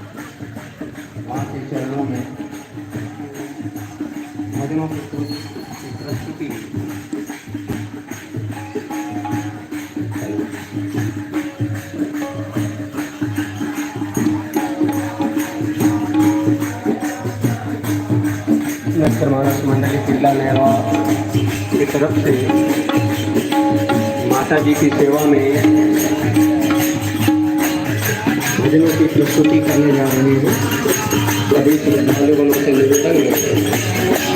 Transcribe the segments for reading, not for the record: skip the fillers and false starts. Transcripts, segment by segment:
माँ के चरणों में भजनों की प्रस्तुति लश्कर मानस मंडली किला नेहरा की तरफ से माता जी की सेवा में भजनों की प्रस्तुति करने जा रही हूँ। सभी श्रद्धालुओं से निवेदन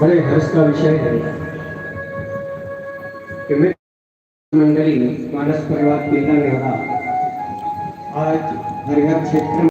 बड़े हर्ष का विषय है कि मंडली मानस परिवार किला नेहरा आज हरिहर क्षेत्र